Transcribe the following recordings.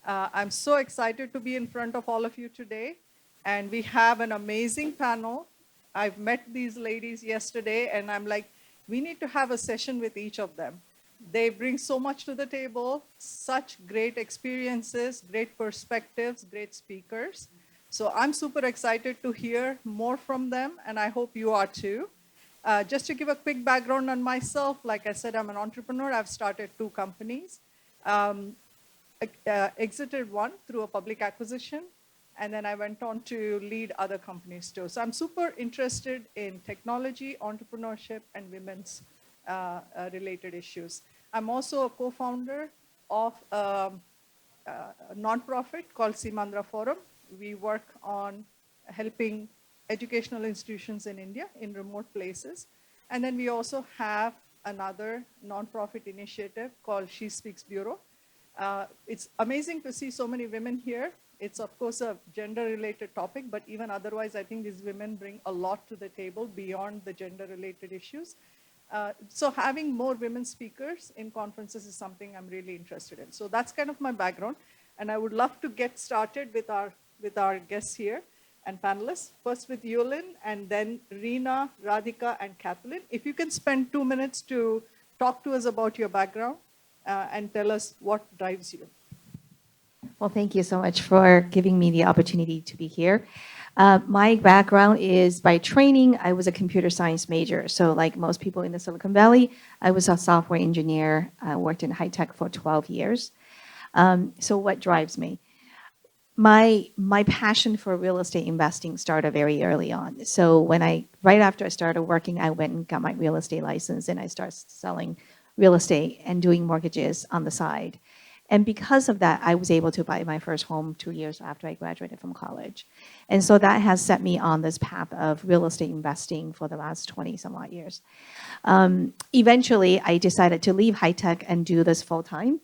I'm so excited to be in front of all of you today. And we have an amazing panel. I've met these ladies yesterday, and I'm like, we need to have a session with each of them. They bring so much to the table, such great experiences, great perspectives, great speakers. So I'm super excited to hear more from them, and I hope you are too. Just to give a quick background on myself, like I said, I'm an entrepreneur. I've started 2 companies. Um, Exited one through a public acquisition, and then I went on to lead other companies too. So I'm super interested in technology, entrepreneurship, and women's related issues. I'm also a co-founder of a nonprofit called Simandra Forum. We work on helping educational institutions in India in remote places. And then we also have another nonprofit initiative called She Speaks Bureau. It's amazing to see so many women here. It's, of course, a gender-related topic, but even otherwise, I think these women bring a lot to the table beyond the gender-related issues. So having more women speakers in conferences is something I'm really interested in. So that's kind of my background. And I would love to get started with our guests here and panelists. First with Yulin, and then Reena, Radhika, and Kathleen. If you can spend 2 minutes to talk to us about your background and tell us what drives you. Well, thank you so much for giving me the opportunity to be here. My background is by training, I was a computer science major. So, like most people in the Silicon Valley, I was a software engineer. I worked in high tech for 12 years. So, what drives me? My passion for real estate investing started very early on. So, right after I started working, I went and got my real estate license, and I started selling real estate and doing mortgages on the side. And because of that, I was able to buy my first home 2 years after I graduated from college. And so that has set me on this path of real estate investing for the last 20 some odd years. Eventually, I decided to leave high tech and do this full time.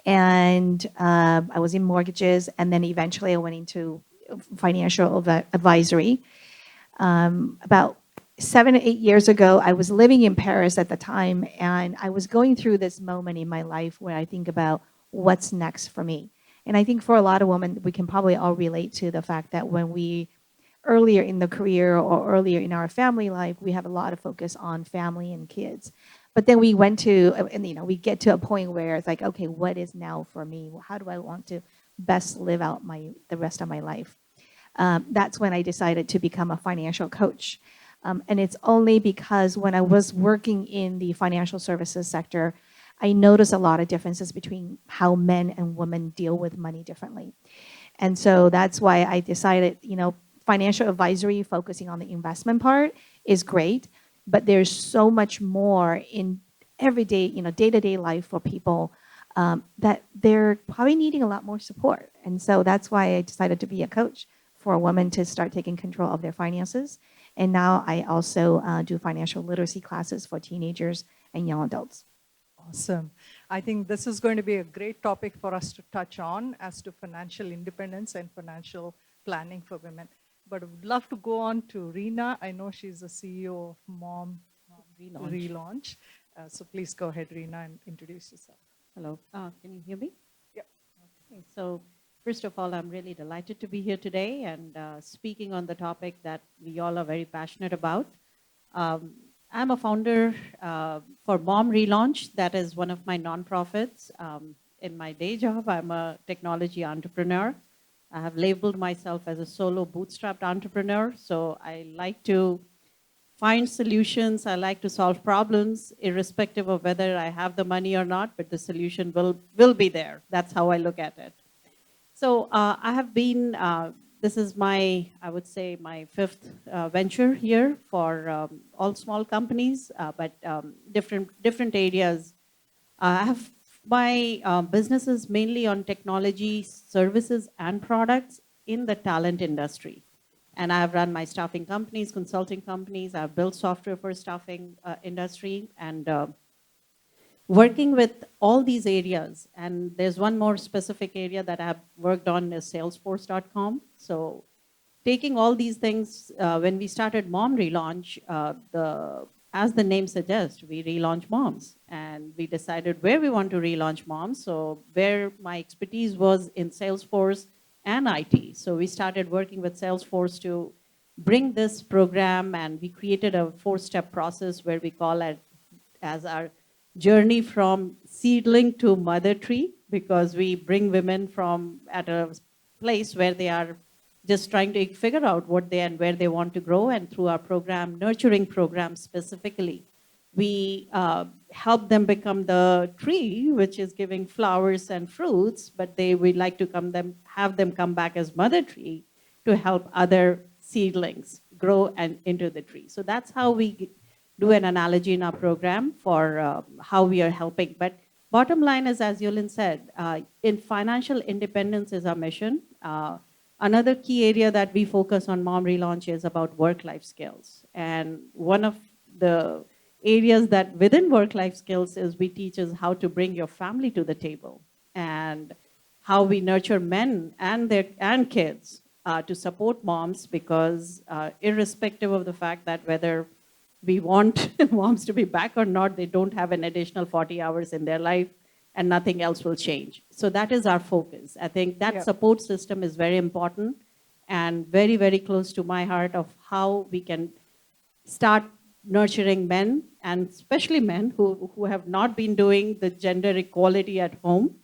And I was in mortgages, and then eventually I went into financial advisory. About 7 or 8 years ago, I was living in Paris at the time, and I was going through this moment in my life where I think about what's next for me. And I think for a lot of women, we can probably all relate to the fact that when we earlier in the career or earlier in our family life, we have a lot of focus on family and kids. But then we went to, and we get to a point where it's like, okay, what is now for me? How do I want to best live out the rest of my life? That's when I decided to become a financial coach. And it's only because when I was working in the financial services sector, I noticed a lot of differences between how men and women deal with money differently. And so that's why I decided, financial advisory focusing on the investment part is great, but there's so much more in everyday, day-to-day life for people that they're probably needing a lot more support. And so that's why I decided to be a coach for a woman to start taking control of their finances. And now I also do financial literacy classes for teenagers and young adults. Awesome. I think this is going to be a great topic for us to touch on as to financial independence and financial planning for women. But I would love to go on to Reena. I know she's the CEO of Mom Relaunch. So please go ahead, Reena, and introduce yourself. Hello. Can you hear me? Yep. Okay. So, first of all, I'm really delighted to be here today and speaking on the topic that we all are very passionate about. Um, I'm a founder for Mom Relaunch. That is one of my nonprofits. In my day job, I'm a technology entrepreneur. I have labeled myself as a solo bootstrapped entrepreneur. So I like to find solutions. I like to solve problems, irrespective of whether I have the money or not, but the solution will be there. That's how I look at it. So I have been, this is my, I would say, my fifth venture here for all small companies, but different areas. I have my businesses mainly on technology, services, and products in the talent industry. And I have run my staffing companies, consulting companies. I've built software for staffing industry and working with all these areas. And there's one more specific area that I've worked on is Salesforce.com. So taking all these things, when we started Mom Relaunch, the as the name suggests, we relaunch moms. And we decided where we want to relaunch moms. So where my expertise was in Salesforce and IT. So we started working with Salesforce to bring this program, and we created a 4-step process where we call it as our journey from seedling to mother tree, because we bring women from at a place where they are just trying to figure out what they and where they want to grow. And through our program, nurturing program specifically, we help them become the tree, which is giving flowers and fruits, but we'd like to have them come back as mother tree to help other seedlings grow and into the tree. So that's how we do an analogy in our program for how we are helping. But bottom line is, as Yulin said, in financial independence is our mission. Another key area that we focus on Mom Relaunch is about work-life skills. And one of the areas that within work-life skills is we teach is how to bring your family to the table, and how we nurture men and kids to support moms, because irrespective of the fact that whether we want moms to be back or not, they don't have an additional 40 hours in their life, and nothing else will change. So that is our focus. I think that support system is very important and very, very close to my heart of how we can start nurturing men, and especially men who have not been doing the gender equality at home.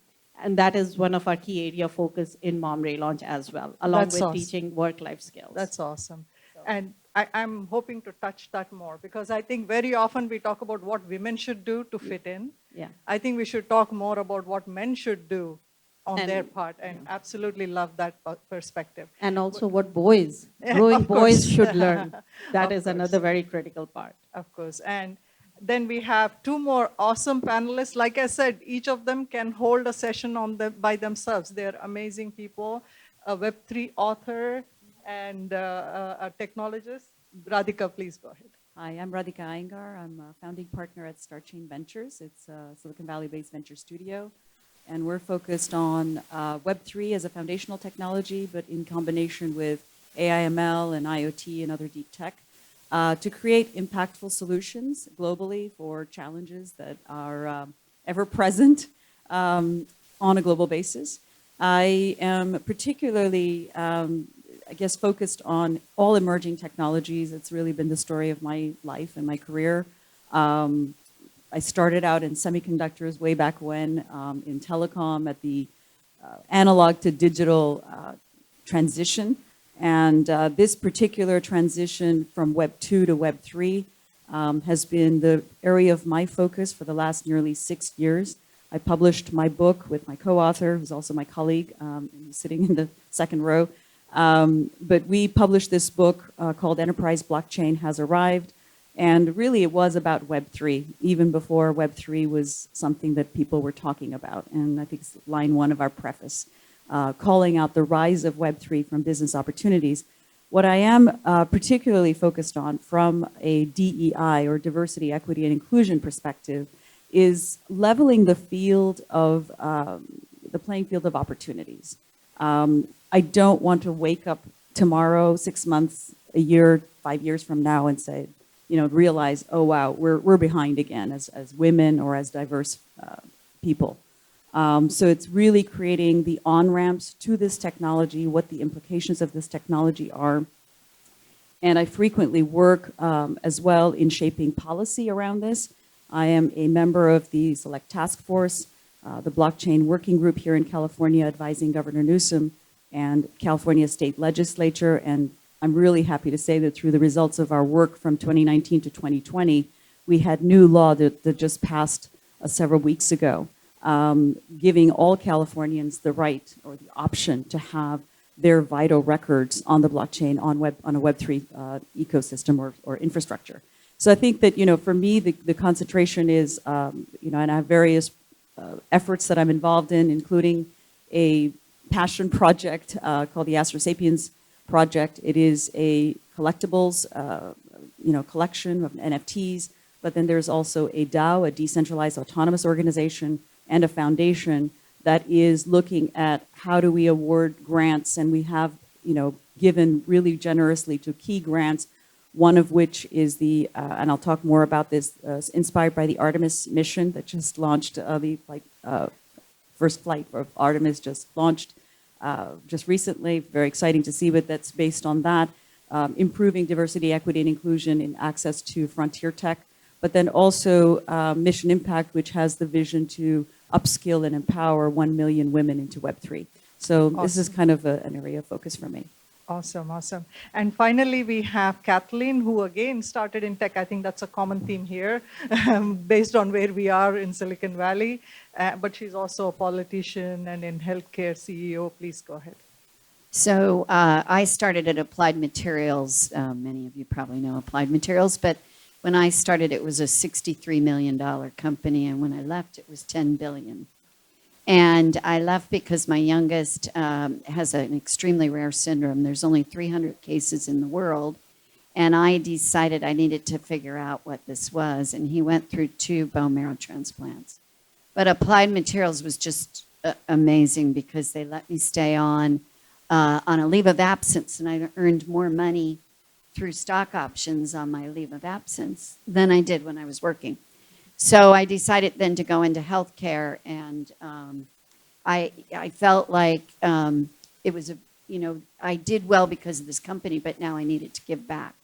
And that is one of our key area of focus in Mom Relaunch as well, along That's with awesome. teaching work-life skills. That's awesome. And I'm hoping to touch that more, because I think very often we talk about what women should do to fit in. Yeah. I think we should talk more about what men should do on And- their part, and absolutely love that perspective. And also what boys, Yeah, growing of boys course. should learn. That Of is another very critical part. Of course. And then we have two more awesome panelists. Like I said, each of them can hold a session by themselves. They're amazing people, a Web3 author and a technologist. Radhika, please go ahead. Hi, I'm Radhika Iyengar. I'm a founding partner at StarChain Ventures. It's a Silicon Valley-based venture studio. And we're focused on Web3 as a foundational technology, but in combination with AI/ML and IoT and other deep tech, to create impactful solutions globally for challenges that are ever present on a global basis. I am particularly focused on all emerging technologies. It's really been the story of my life and my career. I started out in semiconductors way back when, in telecom at the analog to digital transition. And this particular transition from Web 2 to Web 3 has been the area of my focus for the last nearly 6 years. I published my book with my co-author, who's also my colleague, he's sitting in the second row. But we published this book called Enterprise Blockchain Has Arrived. And really it was about Web 3, even before Web 3 was something that people were talking about. And I think it's line 1 of our preface, calling out the rise of Web 3 from business opportunities. What I am particularly focused on from a DEI, or diversity, equity, and inclusion perspective, is leveling the field of, the playing field of opportunities. I don't want to wake up tomorrow, 6 months, a year, 5 years from now and say, realize, oh wow, we're behind again as women or as diverse people. So it's really creating the on-ramps to this technology, what the implications of this technology are. And I frequently work as well in shaping policy around this. I am a member of the Select Task Force, the blockchain working group here in California, advising Governor Newsom and California State Legislature. And I'm really happy to say that through the results of our work from 2019 to 2020, we had new law that just passed several weeks ago, giving all Californians the right or the option to have their vital records on the blockchain on a Web3 ecosystem or infrastructure. So I think that, for me, the concentration is, and I have various efforts that I'm involved in, including a passion project called the Astro Sapiens Project. It is a collectibles, collection of NFTs, but then there's also a DAO, a decentralized autonomous organization, and a foundation that is looking at how do we award grants, and we have, given really generously to key grants one of which is and I'll talk more about this, inspired by the Artemis mission that just launched, first flight of Artemis just launched just recently. Very exciting to see, but that's based on that. Improving diversity, equity, and inclusion in access to frontier tech, but then also Mission Impact, which has the vision to upskill and empower 1 million women into Web3. So this is kind of an area of focus for me. Awesome, awesome. And finally, we have Kathleen, who again started in tech. I think that's a common theme here, based on where we are in Silicon Valley. But she's also a politician and in healthcare CEO. Please go ahead. So I started at Applied Materials. Many of you probably know Applied Materials, but when I started, it was a $63 million company, and when I left, it was $10 billion. And I left because my youngest has an extremely rare syndrome. There's only 300 cases in the world, and I decided I needed to figure out what this was, and he went through 2 bone marrow transplants. But Applied Materials was just amazing because they let me stay on a leave of absence, and I earned more money through stock options on my leave of absence than I did when I was working. So I decided then to go into healthcare, and I felt like it was I did well because of this company, but now I needed to give back.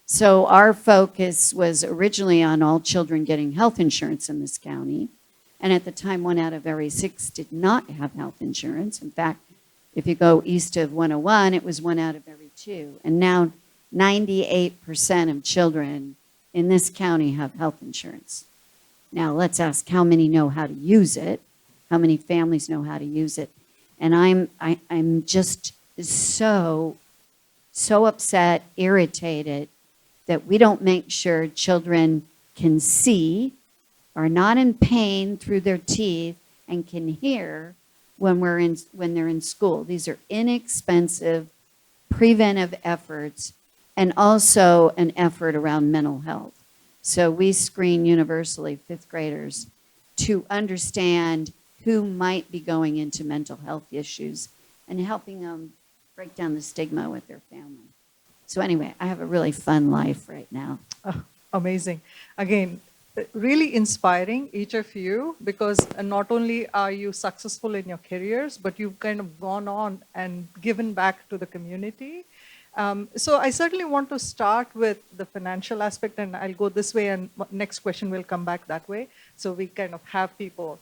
So our focus was originally on all children getting health insurance in this county, and at the time 1 out of every 6 did not have health insurance. In fact, if you go east of 101, it was 1 out of every 2. And now 98% of children in this county have health insurance. Now let's ask how many know how to use it, how many families know how to use it. And I'm just so upset, irritated that we don't make sure children can see, are not in pain through their teeth, and can hear when they're in school. These are inexpensive preventive efforts, and also an effort around mental health. So we screen universally 5th graders to understand who might be going into mental health issues and helping them break down the stigma with their family. So anyway, I have a really fun life right now. Oh, amazing. Again, really inspiring, each of you, because not only are you successful in your careers, but you've kind of gone on and given back to the community. So I certainly want to start with the financial aspect, and I'll go this way, and next question will come back that way. So we kind of have people,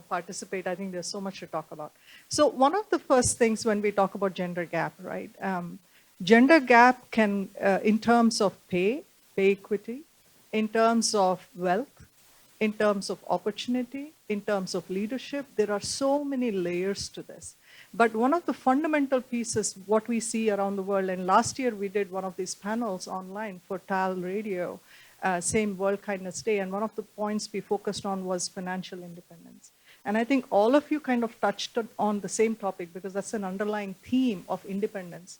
participate. I think there's so much to talk about. So one of the first things when we talk about gender gap, right? Gender gap can, in terms of pay equity, in terms of wealth, in terms of opportunity, in terms of leadership, there are so many layers to this. But one of the fundamental pieces, what we see around the world, and last year we did one of these panels online for TAL Radio, same World Kindness Day, and one of the points we focused on was financial independence. And I think all of you kind of touched on the same topic because that's an underlying theme of independence.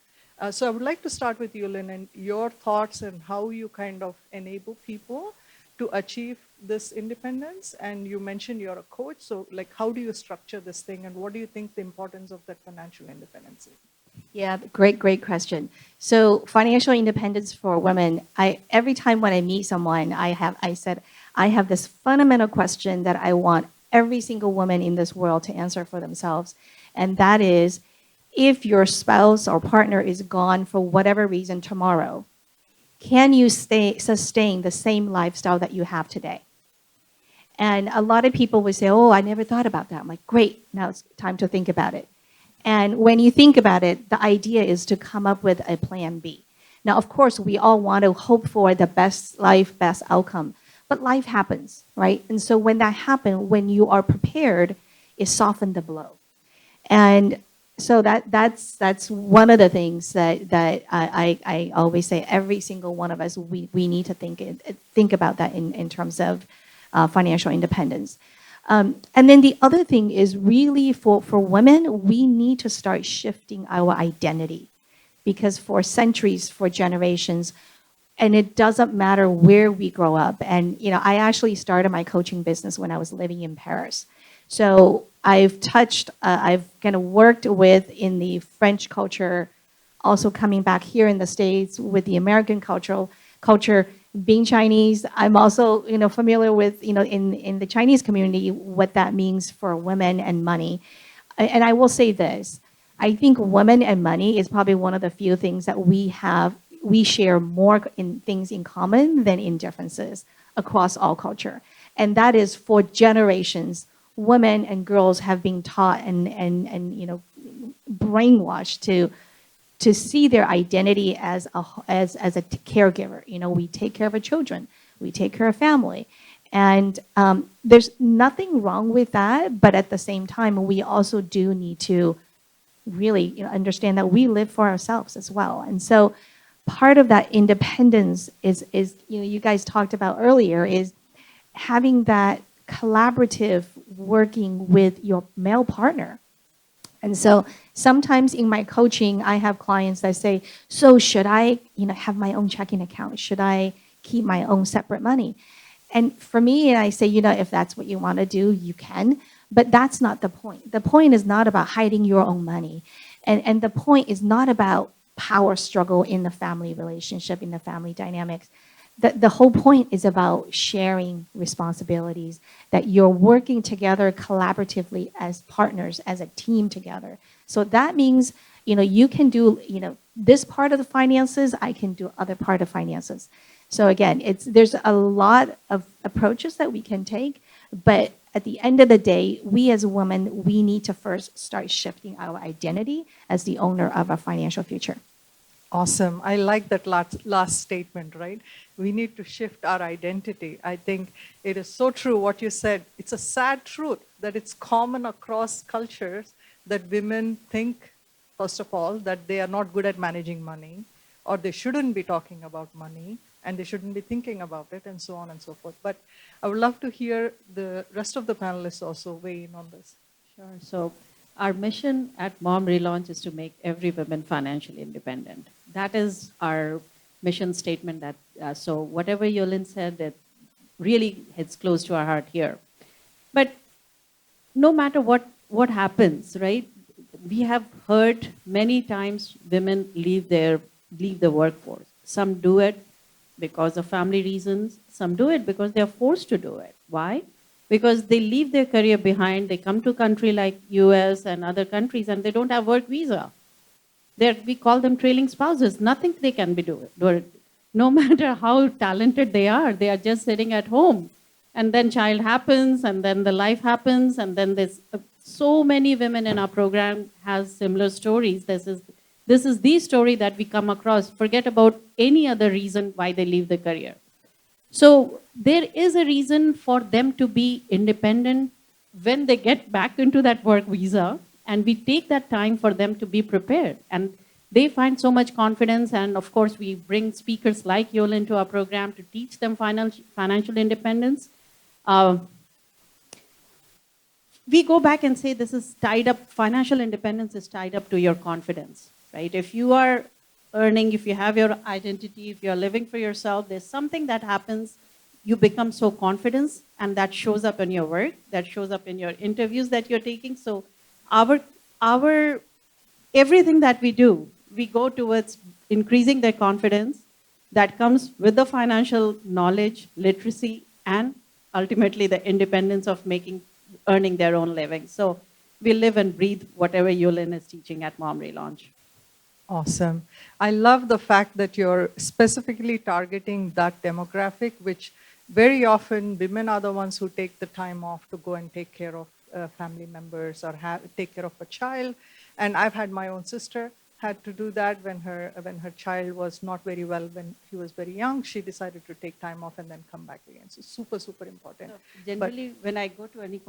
So I would like to start with you, Lynn, and your thoughts and how you kind of enable people to achieve this independence. And you mentioned you're a coach, so like how do you structure this thing, and what do you think the importance of that financial independence is? Yeah, great question. So financial independence for women, every time when I meet someone, I said, I have this fundamental question that I want every single woman in this world to answer for themselves. And that is, if your spouse or partner is gone for whatever reason tomorrow, can you sustain the same lifestyle that you have today? And a lot of people would say, oh, I never thought about that. I'm like, great, now it's time to think about it. And when you think about it, the idea is to come up with a plan B. Now, of course, we all want to hope for the best life, best outcome, but life happens, right? And so when that happens, when you are prepared, it softens the blow. And so that's one of the things that I always say, every single one of us, we need to think about that in terms of financial independence. And then the other thing is really for women, we need to start shifting our identity, because for centuries, for generations, and it doesn't matter where we grow up. And I actually started my coaching business when I was living in Paris. So I've kind of worked with in the French culture also coming back here in the States with the American culture, being Chinese, I'm also, familiar with, in the Chinese community, what that means for women and money. And I will say this, I think women and money is probably one of the few things that we share more in things in common than in differences across all culture. And that is for generations, women and girls have been taught and brainwashed to see their identity as a caregiver. We take care of our children, we take care of family, and there's nothing wrong with that. But at the same time, we also do need to really understand that we live for ourselves as well. And so, part of that independence is you guys talked about earlier is having that collaborative working with your male partner. And so sometimes in my coaching, I have clients that say, so should I, have my own checking account? Should I keep my own separate money? And for me, I say, if that's what you want to do, you can. But that's not the point. The point is not about hiding your own money. And the point is not about power struggle in the family relationship, in the family dynamics. The whole point is about sharing responsibilities, that you're working together collaboratively as partners, as a team together. So that means, you can do, this part of the finances, I can do other part of finances. So again, there's a lot of approaches that we can take, but at the end of the day, we as women, we need to first start shifting our identity as the owner of our financial future. Awesome. I like that last statement, right? We need to shift our identity. I think it is so true what you said. It's a sad truth that it's common across cultures that women think, first of all, that they are not good at managing money, or they shouldn't be talking about money, and they shouldn't be thinking about it, and so on and so forth. But I would love to hear the rest of the panelists also weigh in on this. Sure. So our mission at Mom Relaunch is to make every woman financially independent. That is our mission statement. So whatever Yolin said, it really hits close to our heart here. But no matter what happens, right? We have heard many times women leave the workforce. Some do it because of family reasons. Some do it because they're forced to do it. Why? Because they leave their career behind. They come to a country like US and other countries, and they don't have work visa. We call them trailing spouses. Nothing they can be doing. No matter how talented they are just sitting at home. And then child happens, and then the life happens, and then there's so many women in our program has similar stories. This is the story that we come across. Forget about any other reason why they leave the career. So there is a reason for them to be independent when they get back into that work visa, and we take that time for them to be prepared. And they find so much confidence, and of course we bring speakers like Yolin to our program to teach them financial independence. We go back and say this is tied up, financial independence is tied up to your confidence, right? If you are earning, if you have your identity, if you're living for yourself, there's something that happens, you become so confident, and that shows up in your work, that shows up in your interviews that you're taking. So our everything that we do, we go towards increasing their confidence. That comes with the financial knowledge, literacy, and ultimately the independence of earning their own living. So we live and breathe whatever Yolin is teaching at Mom Relaunch. Awesome. I love the fact that you're specifically targeting that demographic, which very often women are the ones who take the time off to go and take care of family members or take care of a child. And I've had my own sister had to do that when her child was not very well when he was very young. She decided to take time off and then come back again. So super important. So generally, when I go to any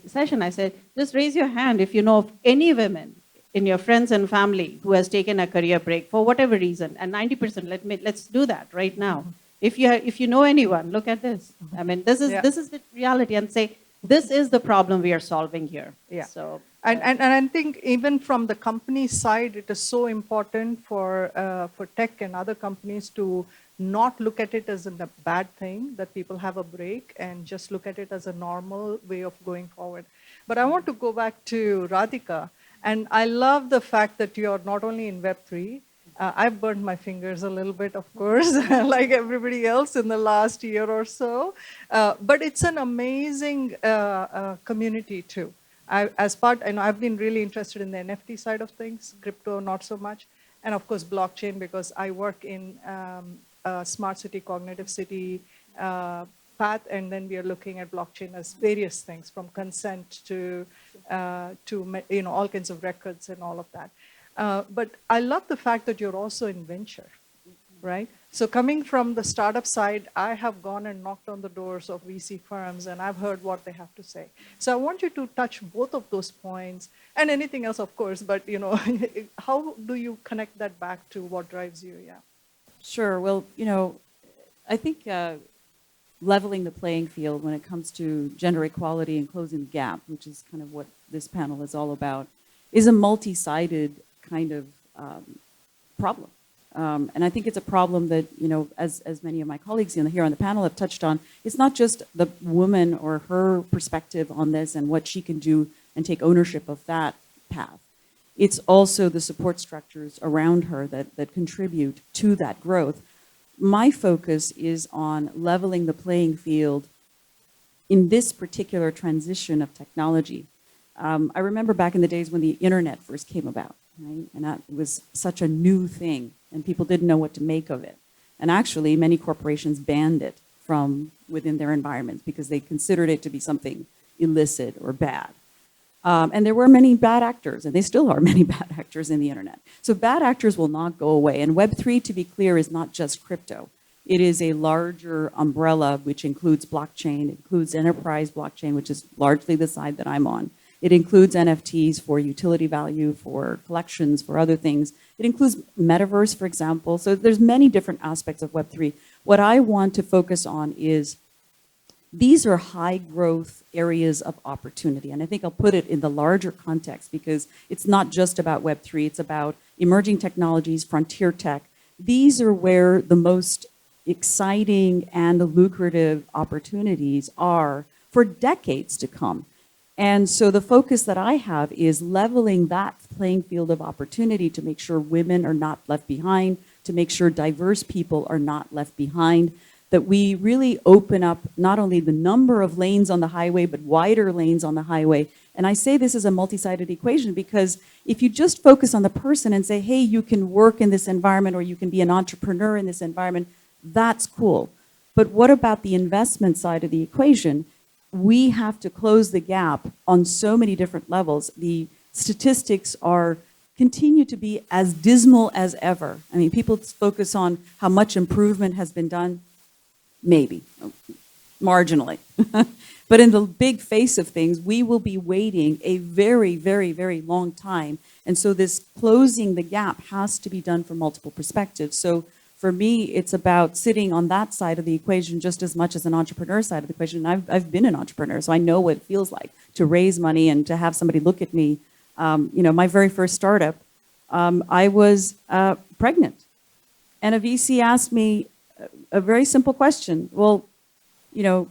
session, I say, just raise your hand if you know of any women in your friends and family who has taken a career break for whatever reason. And 90%, let's do that right now. If you know anyone, look at this. I mean, this is the reality, and say, this is the problem we are solving here. Yeah. So. And I think even from the company side, it is so important for tech and other companies to not look at it as a bad thing that people have a break, and just look at it as a normal way of going forward. But I want to go back to Radhika And I love the fact that you're not only in Web3, I've burned my fingers a little bit, of course, like everybody else in the last year or so. But it's an amazing community too. And I've been really interested in the NFT side of things, crypto not so much, and of course blockchain because I work in smart city, cognitive city path, and then we are looking at blockchain as various things from consent to all kinds of records and all of that. But I love the fact that you're also in venture, right? So coming from the startup side, I have gone and knocked on the doors of VC firms and I've heard what they have to say. So I want you to touch both of those points and anything else, of course, but how do you connect that back to what drives you? Yeah. Sure. Well, I think leveling the playing field when it comes to gender equality and closing the gap, which is kind of what this panel is all about, is a multi-sided kind of problem. And I think it's a problem that, as many of my colleagues here on the panel have touched on, it's not just the woman or her perspective on this and what she can do and take ownership of that path. It's also the support structures around her that contribute to that growth. My focus is on leveling the playing field in this particular transition of technology. I remember back in the days when the internet first came about, right? And that was such a new thing, and people didn't know what to make of it. And actually, many corporations banned it from within their environments because they considered it to be something illicit or bad. And there were many bad actors, and they still are many bad actors in the internet. So bad actors will not go away. And Web3, to be clear, is not just crypto. It is a larger umbrella which includes blockchain, it includes enterprise blockchain, which is largely the side that I'm on. It includes NFTs for utility value, for collections, for other things. It includes metaverse, for example. So there's many different aspects of Web3. What I want to focus on is these are high growth areas of opportunity. And I think I'll put it in the larger context because it's not just about Web3, it's about emerging technologies, frontier tech. These are where the most exciting and lucrative opportunities are for decades to come. And so the focus that I have is leveling that playing field of opportunity to make sure women are not left behind, to make sure diverse people are not left behind, that we really open up not only the number of lanes on the highway, but wider lanes on the highway. And I say this is a multi-sided equation because if you just focus on the person and say, hey, you can work in this environment or you can be an entrepreneur in this environment, that's cool. But what about the investment side of the equation? We have to close the gap on so many different levels. The statistics continue to be as dismal as ever. I mean, people focus on how much improvement has been done. Maybe, marginally. But in the big face of things, we will be waiting a very, very, very long time. And so this closing the gap has to be done from multiple perspectives. So for me, it's about sitting on that side of the equation just as much as an entrepreneur side of the equation. I've been an entrepreneur, so I know what it feels like to raise money and to have somebody look at me. My very first startup, I was pregnant. And a VC asked me a very simple question. Well,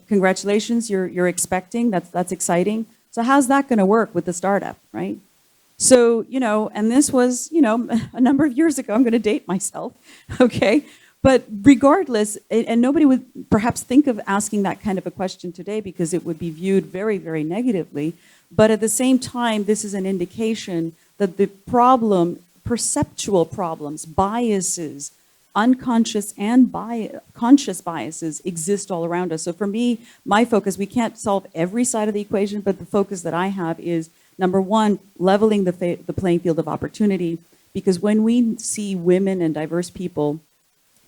congratulations, you're expecting, that's exciting. So how's that gonna work with the startup, right? So, and this was, a number of years ago, I'm going to date myself, okay? But regardless, and nobody would perhaps think of asking that kind of a question today because it would be viewed very, very negatively. But at the same time, this is an indication that the problem, perceptual problems, biases, unconscious and conscious biases exist all around us. So for me, my focus, we can't solve every side of the equation, but the focus that I have is number one, leveling the playing field of opportunity, because when we see women and diverse people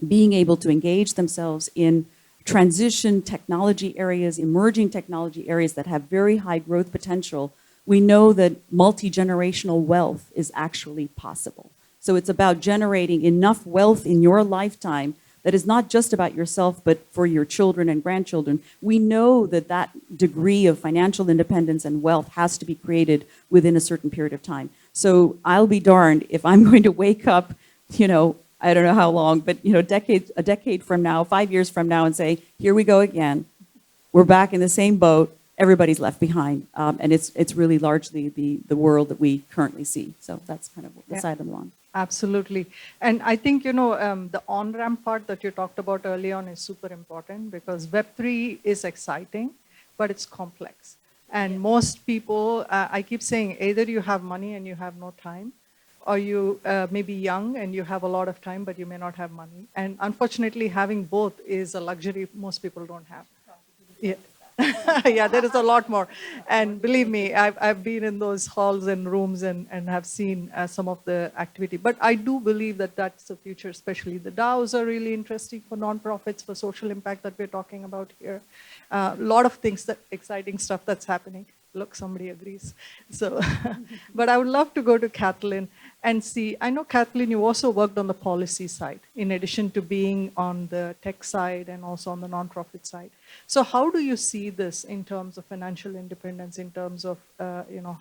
being able to engage themselves in transition technology areas, emerging technology areas that have very high growth potential, we know that multi-generational wealth is actually possible. So it's about generating enough wealth in your lifetime that is not just about yourself, but for your children and grandchildren. We know that that degree of financial independence and wealth has to be created within a certain period of time. So I'll be darned if I'm going to wake up, I don't know how long, but a decade from now, 5 years from now, and say, here we go again. We're back in the same boat. everybody's left behind. And it's really largely the world that we currently see. So that's kind of the Yeah. side I'm on. Absolutely. And I think, the on-ramp part that you talked about early on is super important because Web3 is exciting, but it's complex. And most people, I keep saying, either you have money and you have no time, or you may be young and you have a lot of time, but you may not have money. And unfortunately, having both is a luxury most people don't have. Yeah. Yeah, there is a lot more. And believe me, I've been in those halls and rooms and have seen some of the activity. But I do believe that that's the future, especially the DAOs are really interesting for nonprofits, for social impact that we're talking about here. A lot of things, that exciting stuff that's happening. Look, somebody agrees. So, but I would love to go to Kathleen and see. I know, Kathleen, you also worked on the policy side, in addition to being on the tech side and also on the nonprofit side. So, how do you see this in terms of financial independence, in terms of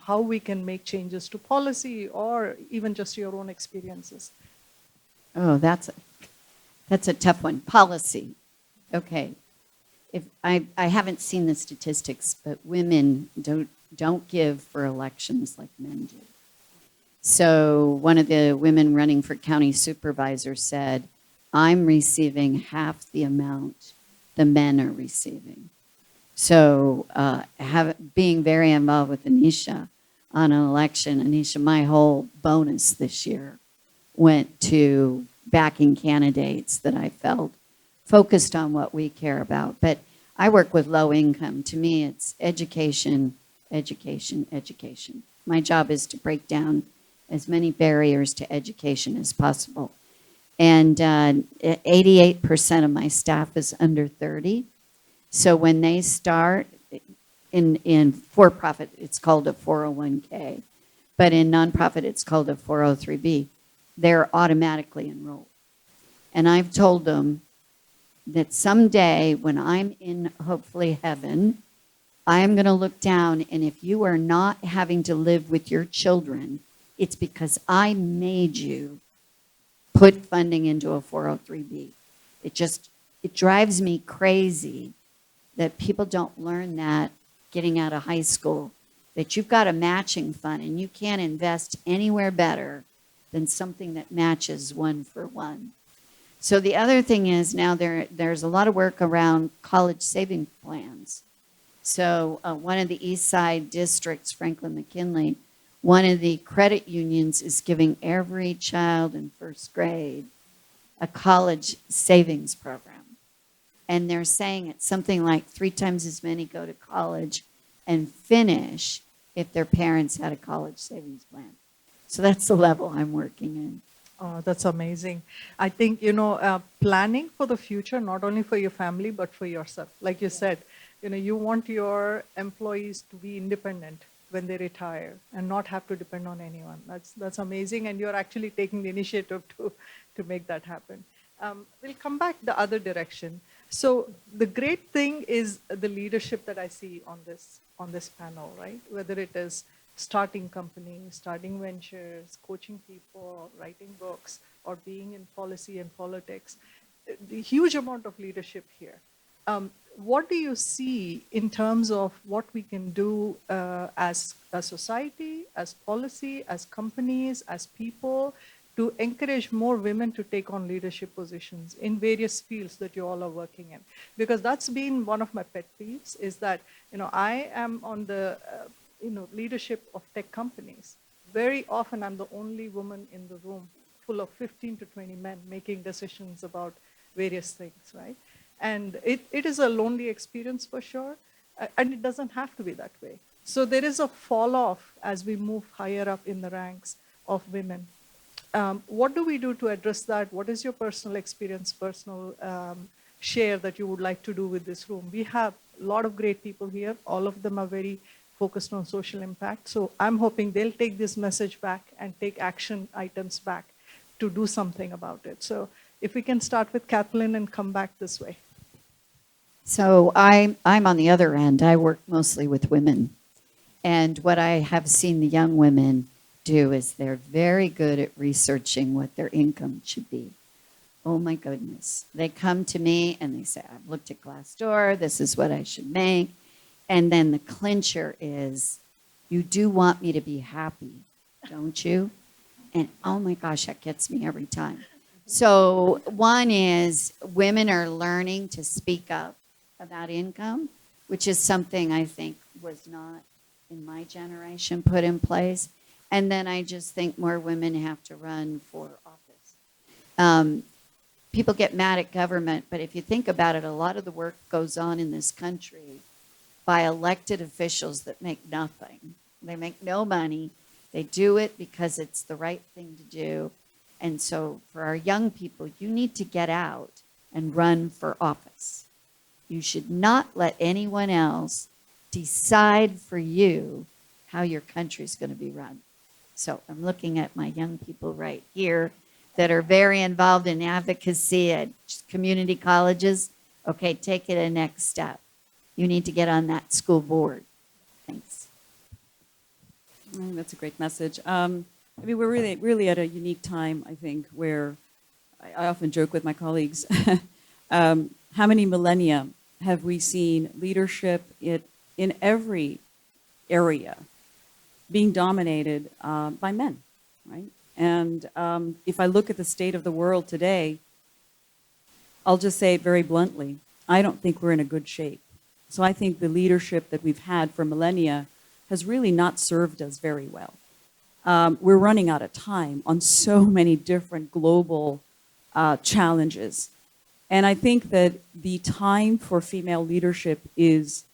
how we can make changes to policy, or even just your own experiences? Oh, that's a tough one. Policy. Okay. If I haven't seen the statistics, but women don't give for elections like men do. So one of the women running for county supervisor said, I'm receiving half the amount the men are receiving. So being very involved with Anisha on an election, Anisha, my whole bonus this year went to backing candidates that I felt focused on what we care about. But I work with low income. To me, it's education, education, education. My job is to break down as many barriers to education as possible. And 88% of my staff is under 30. So when they start in for-profit, it's called a 401k. But in nonprofit, it's called a 403b. They're automatically enrolled. And I've told them that someday when I'm in, hopefully, heaven, I'm going to look down, and if you are not having to live with your children, it's because I made you put funding into a 403b. It drives me crazy that people don't learn that getting out of high school, that you've got a matching fund and you can't invest anywhere better than something that matches one for one. So the other thing is now there's a lot of work around college saving plans. So one of the East Side districts, Franklin McKinley, one of the credit unions is giving every child in first grade a college savings program. And they're saying it's something like 3 times as many go to college and finish if their parents had a college savings plan. So that's the level I'm working in. Oh, that's amazing. I think, planning for the future, not only for your family, but for yourself. Like you said, you want your employees to be independent when they retire and not have to depend on anyone. That's amazing. And you're actually taking the initiative to make that happen. We'll come back the other direction. So the great thing is the leadership that I see on this panel, right? Whether it is starting companies, starting ventures, coaching people, writing books, or being in policy and politics. The huge amount of leadership here. What do you see in terms of what we can do as a society, as policy, as companies, as people, to encourage more women to take on leadership positions in various fields that you all are working in? Because that's been one of my pet peeves, is that, I am on the leadership of tech companies. Very often I'm the only woman in the room full of 15 to 20 men making decisions about various things, right? And it is a lonely experience for sure, and it doesn't have to be that way. So there is a fall off as we move higher up in the ranks of women. What do we do to address that? What is your personal experience, personal share that you would like to do with this room? We have a lot of great people here. All of them are very focused on social impact. So I'm hoping they'll take this message back and take action items back to do something about it. So if we can start with Kathleen and come back this way. So I'm on the other end. I work mostly with women. And what I have seen the young women do is they're very good at researching what their income should be. Oh my goodness. They come to me and they say, I've looked at Glassdoor, this is what I should make. And then the clincher is, you do want me to be happy, don't you? And oh my gosh, that gets me every time. So one is women are learning to speak up about income, which is something I think was not in my generation put in place. And then I just think more women have to run for office. People get mad at government, but if you think about it, a lot of the work goes on in this country by elected officials that make nothing. They make no money. They do it because it's the right thing to do. And so for our young people, you need to get out and run for office. You should not let anyone else decide for you how your country's going to be run. So I'm looking at my young people right here that are very involved in advocacy at community colleges. Okay, take it a next step. You need to get on that school board. Thanks. I think that's a great message. I mean, we're really at a unique time, I think, where I often joke with my colleagues. How many millennia have we seen leadership in every area being dominated by men, right? And if I look at the state of the world today, I'll just say it very bluntly, I don't think we're in a good shape. So I think the leadership that we've had for millennia has really not served us very well. We're running out of time on so many different global challenges. And I think that the time for female leadership is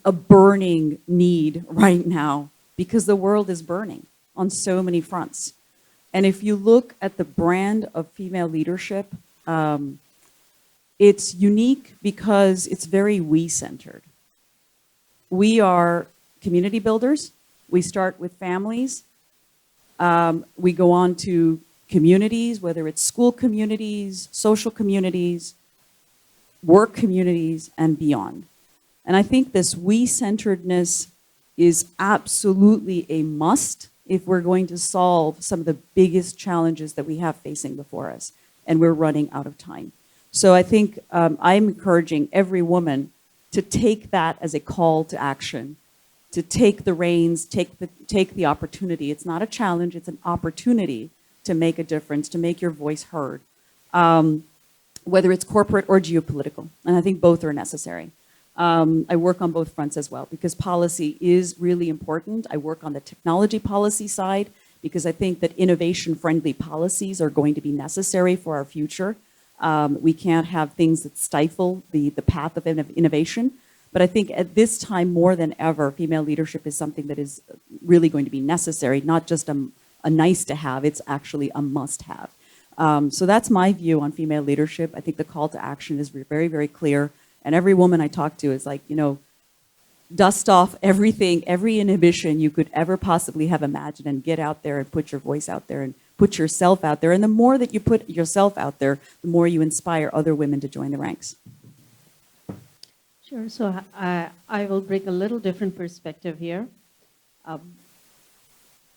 a burning need right now because the world is burning on so many fronts. And if you look at the brand of female leadership, it's unique because it's very we-centered. We are community builders. We start with families. We go on to communities, whether it's school communities, social communities, work communities, and beyond. And I think this we-centeredness is absolutely a must if we're going to solve some of the biggest challenges that we have facing before us, and we're running out of time. So I think I'm encouraging every woman to take that as a call to action, to take the reins, take the opportunity. It's not a challenge, it's an opportunity to make a difference, to make your voice heard, whether it's corporate or geopolitical. And I think both are necessary. I work on both fronts as well because policy is really important. I work on the technology policy side because I think that innovation-friendly policies are going to be necessary for our future. We can't have things that stifle the path of innovation. But I think at this time more than ever, female leadership is something that is really going to be necessary, not just a nice to have, it's actually a must have. So that's my view on female leadership. I think the call to action is very, very clear. And every woman I talk to is like, you know, dust off everything, every inhibition you could ever possibly have imagined and get out there and put your voice out there and put yourself out there. And the more that you put yourself out there, the more you inspire other women to join the ranks. Sure. So I will bring a little different perspective here.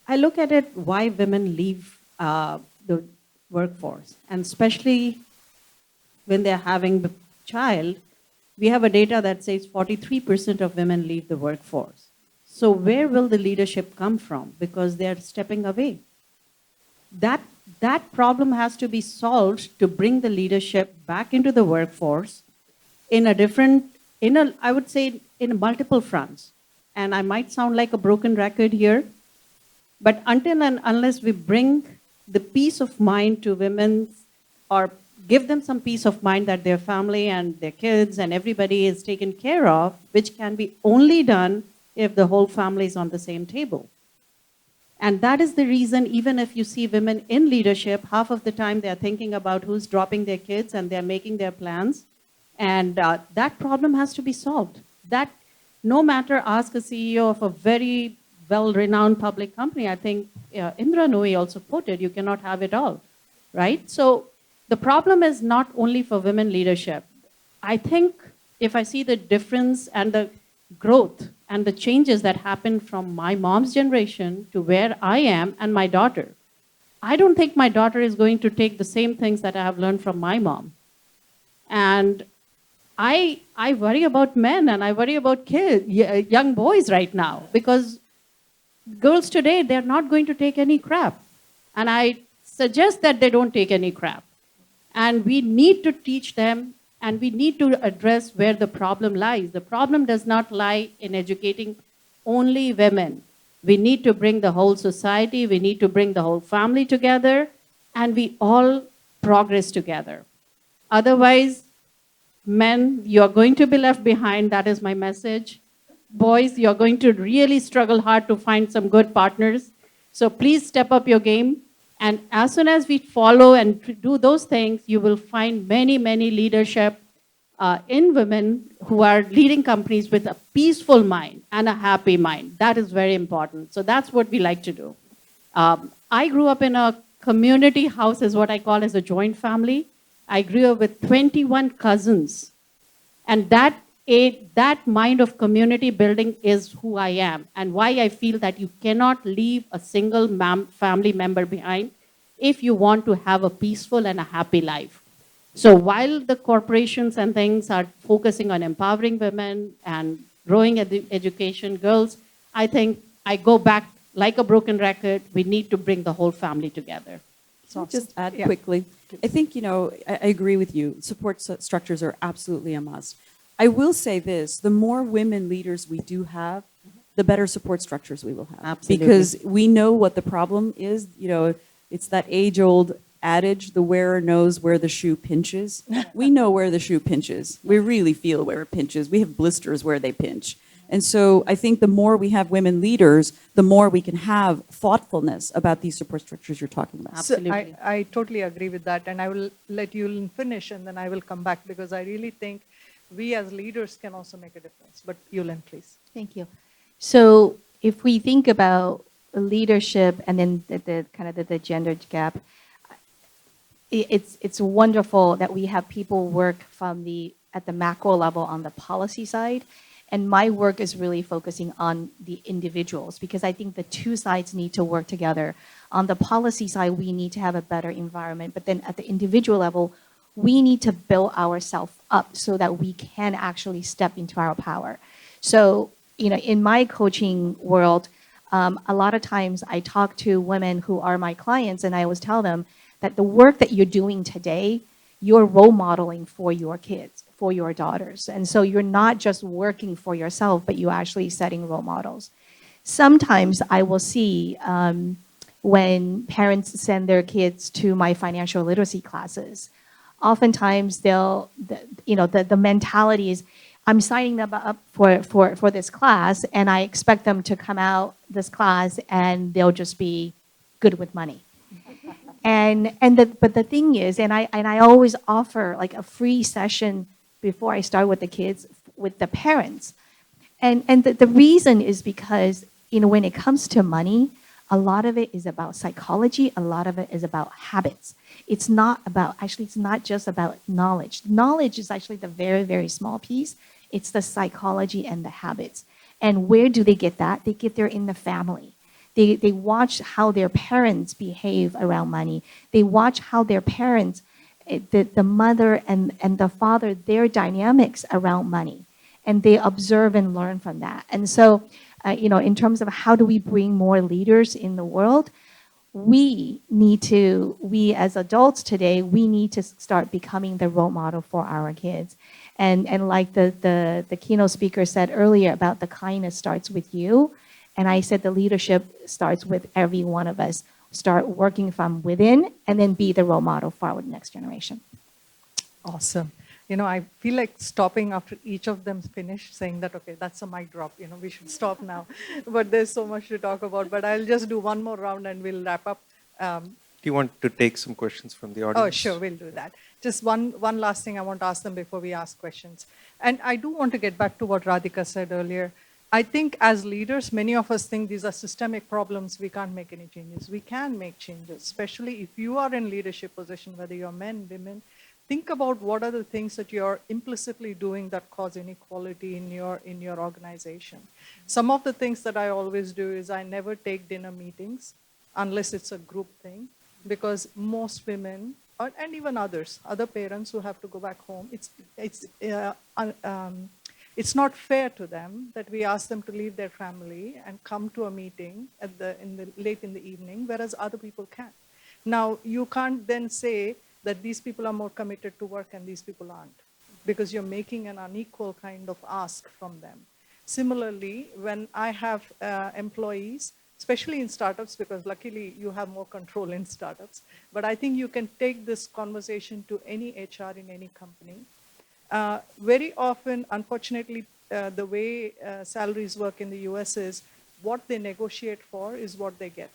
I look at it why women leave the workforce, and especially when they're having a child. We have a data that says 43% of women leave the workforce. So where will the leadership come from? Because they're stepping away. That problem has to be solved to bring the leadership back into the workforce in I would say in multiple fronts. And I might sound like a broken record here, but until and unless we bring the peace of mind to women or give them some peace of mind that their family and their kids and everybody is taken care of, which can be only done if the whole family is on the same table. And that is the reason, even if you see women in leadership, half of the time they're thinking about who's dropping their kids and they're making their plans. And that problem has to be solved. That no matter, ask a CEO of a very well-renowned public company, I think Indra Nooyi also put it, you cannot have it all, right? So the problem is not only for women leadership. I think if I see the difference and the growth and the changes that happened from my mom's generation to where I am and my daughter, I don't think my daughter is going to take the same things that I have learned from my mom. And I worry about men and I worry about kids, young boys right now, because girls today, they're not going to take any crap. And I suggest that they don't take any crap. And we need to teach them and we need to address where the problem lies. The problem does not lie in educating only women. We need to bring the whole society, we need to bring the whole family together, and we all progress together. Otherwise, men, you're going to be left behind. That is my message. Boys, you're going to really struggle hard to find some good partners. So please step up your game. And as soon as we follow and do those things, you will find many, many leadership in women who are leading companies with a peaceful mind and a happy mind. That is very important. So that's what we like to do. I grew up in a community house, is what I call as a joint family. I grew up with 21 cousins. And that mind of community building is who I am and why I feel that you cannot leave a single family member behind if you want to have a peaceful and a happy life. So while the corporations and things are focusing on empowering women and growing education, girls, I think I go back like a broken record. We need to bring the whole family together. Can I just add Yeah. quickly? I think, I agree with you. Support structures are absolutely a must. I will say this, the more women leaders we do have, the better support structures we will have. Absolutely. Because we know what the problem is. It's that age-old adage, the wearer knows where the shoe pinches. We know where the shoe pinches. We really feel where it pinches. We have blisters where they pinch. And so I think the more we have women leaders, the more we can have thoughtfulness about these support structures you're talking about. Absolutely. So I totally agree with that. And I will let Yulin finish and then I will come back because I really think we as leaders can also make a difference. But Yulin, please. Thank you. So if we think about leadership and then the kind of the gender gap, it's wonderful that we have people work at the macro level on the policy side. And my work is really focusing on the individuals because I think the two sides need to work together. On the policy side, we need to have a better environment. But then at the individual level, we need to build ourselves up so that we can actually step into our power. So, in my coaching world, a lot of times I talk to women who are my clients and I always tell them that the work that you're doing today, you're role modeling for your kids, for your daughters. And so you're not just working for yourself, but you're actually setting role models. Sometimes I will see when parents send their kids to my financial literacy classes, oftentimes the mentality is, I'm signing them up for this class and I expect them to come out this class and they'll just be good with money. But the thing is, and I always offer like a free session before I start with the kids, with the parents. And the reason is because, when it comes to money, a lot of it is about psychology, a lot of it is about habits. It's not just about knowledge. Knowledge is actually the very, very small piece. It's the psychology and the habits. And where do they get that? They get there in the family. They watch how their parents behave around money. They watch how their parents, the mother and the father, their dynamics around money. And they observe and learn from that. And so, in terms of how do we bring more leaders in the world, we as adults today, we need to start becoming the role model for our kids. And like the keynote speaker said earlier about the kindness starts with you. And I said the leadership starts with every one of us. Start working from within and then be the role model for our next generation. Awesome. I feel like stopping after each of them finish, saying that, okay, that's a mic drop. We should stop now. But there's so much to talk about. But I'll just do one more round and we'll wrap up. Do you want to take some questions from the audience? Oh, sure, we'll do that. Just one last thing I want to ask them before we ask questions. And I do want to get back to what Radhika said earlier. I think as leaders, many of us think these are systemic problems. We can't make any changes. We can make changes, especially if you are in leadership position, whether you're men, women. Think about what are the things that you're implicitly doing that cause inequality in your organization. Some of the things that I always do is I never take dinner meetings unless it's a group thing, because most women and even others, other parents who have to go back home, it's not fair to them that we ask them to leave their family and come to a meeting late in the evening, whereas other people can. Now, you can't then say that these people are more committed to work and these people aren't, because you're making an unequal kind of ask from them. Similarly, when I have employees, especially in startups, because luckily you have more control in startups, but I think you can take this conversation to any HR in any company. Very often, unfortunately, the way salaries work in the US is what they negotiate for is what they get.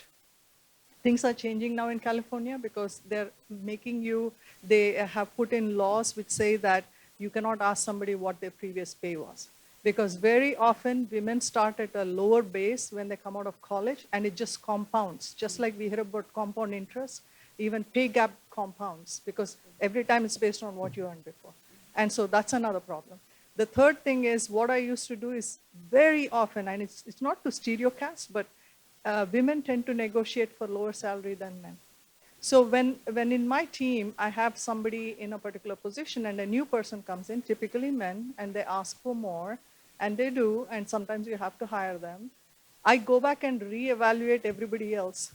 Things are changing now in California because they have put in laws which say that you cannot ask somebody what their previous pay was. Because very often women start at a lower base when they come out of college, and it just compounds. Just like we hear about compound interest, even pay gap compounds, because every time it's based on what you earned before. And so that's another problem. The third thing is what I used to do is very often, and it's not to stereocast, but women tend to negotiate for lower salary than men. So when in my team, I have somebody in a particular position and a new person comes in, typically men, and they ask for more, and they do, and sometimes you have to hire them. I go back and reevaluate everybody else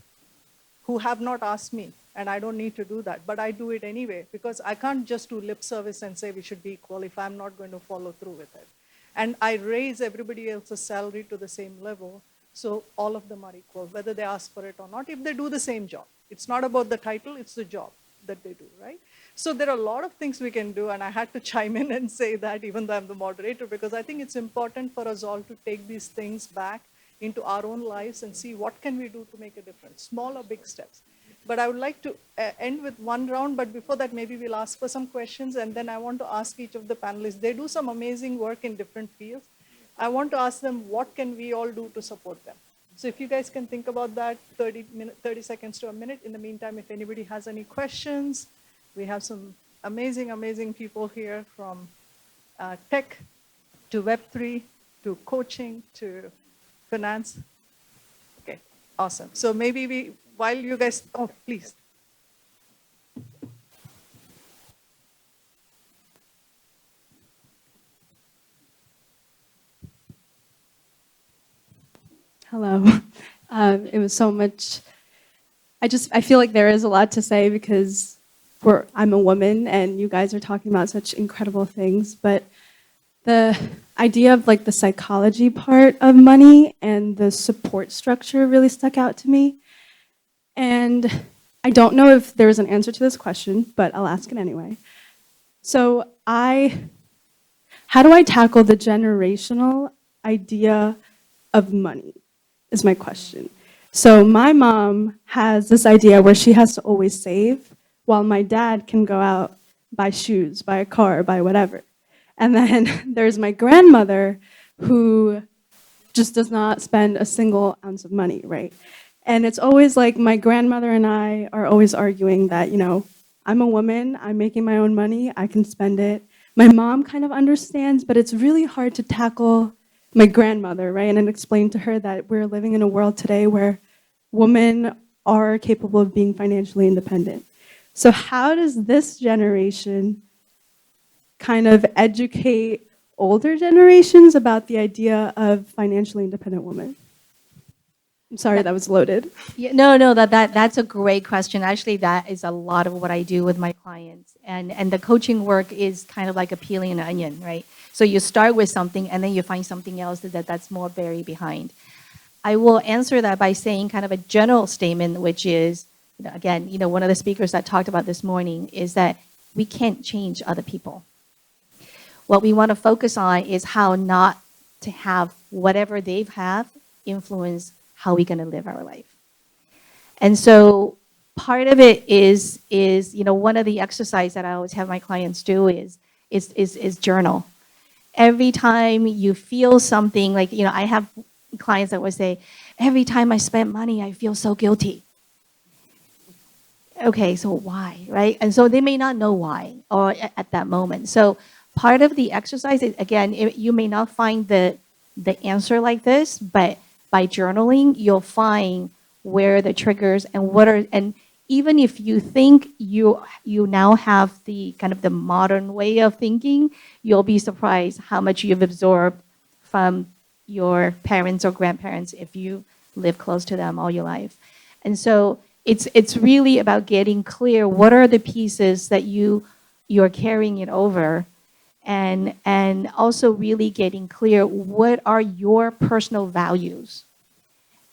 who have not asked me, and I don't need to do that, but I do it anyway, because I can't just do lip service and say we should be equal if I'm not going to follow through with it. And I raise everybody else's salary to the same level, so all of them are equal, whether they ask for it or not, if they do the same job. It's not about the title, it's the job that they do, right? So there are a lot of things we can do, and I had to chime in and say that even though I'm the moderator, because I think it's important for us all to take these things back into our own lives and see what can we do to make a difference, small or big steps. But I would like to end with one round, but before that, maybe we'll ask for some questions, and then I want to ask each of the panelists. They do some amazing work in different fields. I want to ask them, what can we all do to support them? So if you guys can think about that, 30 seconds to a minute. In the meantime, if anybody has any questions, we have some amazing, amazing people here from tech to Web3 to coaching to finance. Okay, awesome. So maybe while you guys, oh, please. Hello. It was so much. I feel like there is a lot to say because I'm a woman and you guys are talking about such incredible things. But the idea of like the psychology part of money and the support structure really stuck out to me. And I don't know if there's an answer to this question, but I'll ask it anyway. So how do I tackle the generational idea of money? Is my question. So my mom has this idea where she has to always save, while my dad can go out, buy shoes, buy a car, buy whatever. And then there's my grandmother who just does not spend a single ounce of money, right? And it's always like my grandmother and I are always arguing that, I'm a woman, I'm making my own money, I can spend it. My mom kind of understands, but it's really hard to tackle my grandmother, right? And explain to her that we're living in a world today where women are capable of being financially independent. So how does this generation kind of educate older generations about the idea of financially independent women? I'm sorry, that was loaded. Yeah, no, that's a great question. Actually, that is a lot of what I do with my clients. And the coaching work is kind of like a peeling an onion, right? So you start with something and then you find something else that's more buried behind. I will answer that by saying kind of a general statement, which is, again, one of the speakers that talked about this morning is that we can't change other people. What we want to focus on is how not to have whatever they have influence how we're going to live our life. And so part of it is one of the exercises that I always have my clients do is journal. Every time you feel something, like, I have clients that would say, every time I spend money, I feel so guilty. Okay, so why, right? And so they may not know why or at that moment. So part of the exercise is, again, you may not find the answer like this, but by journaling, you'll find where the triggers and even if you think you now have the kind of the modern way of thinking, you'll be surprised how much you've absorbed from your parents or grandparents if you live close to them all your life. And so it's really about getting clear what are the pieces that you're carrying it over, and also really getting clear what are your personal values.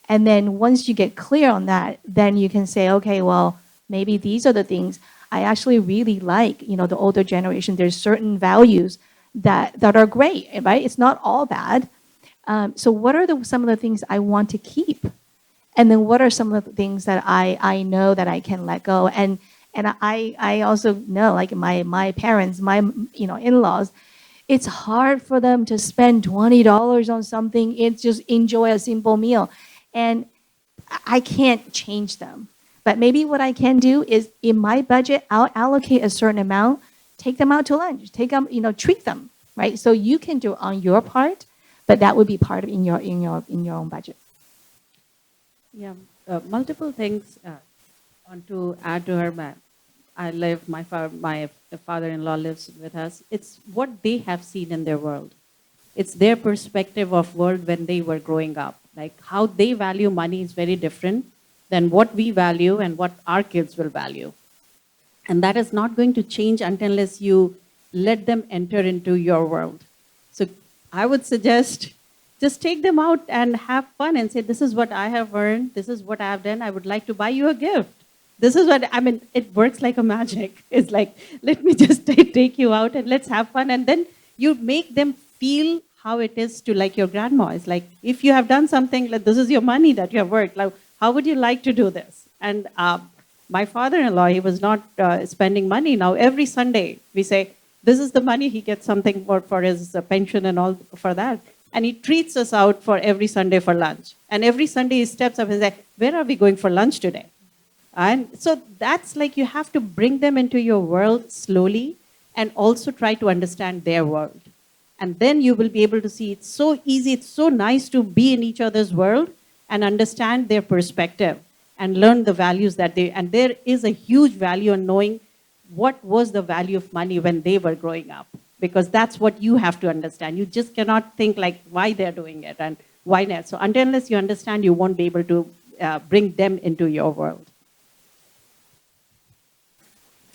And then once you get clear on that, then you can say, okay, well, maybe these are the things I actually really like, the older generation. There's certain values that are great, right? It's not all bad. So what are some of the things I want to keep? And then what are some of the things that I know that I can let go? And I also know, like my parents, my in-laws, it's hard for them to spend $20 on something. It's just enjoy a simple meal. And I can't change them. But maybe what I can do is in my budget, I'll allocate a certain amount, take them out to lunch, take them, treat them, right? So you can do on your part, but that would be part of in your own budget. Yeah, multiple things on to add to her. My father-in-law lives with us. It's what they have seen in their world. It's their perspective of world when they were growing up. Like how they value money is very different than what we value and what our kids will value. And that is not going to change unless you let them enter into your world. So I would suggest just take them out and have fun and say, this is what I have earned. This is what I have done. I would like to buy you a gift. This is what, it works like a magic. It's like, let me just take you out and let's have fun. And then you make them feel how it is to like your grandma. It's like, if you have done something, like this is your money that you have worked. Like, how would you like to do this? And my father-in-law, he was not spending money. Now, every Sunday, we say, this is the money, he gets something for his pension and all for that. And he treats us out for every Sunday for lunch. And every Sunday he steps up and says, where are we going for lunch today? And so that's like you have to bring them into your world slowly and also try to understand their world. And then you will be able to see it's so easy, it's so nice to be in each other's world and understand their perspective and learn the values that and there is a huge value in knowing what was the value of money when they were growing up. Because that's what you have to understand. You just cannot think like why they're doing it and why not. So unless you understand, you won't be able to bring them into your world.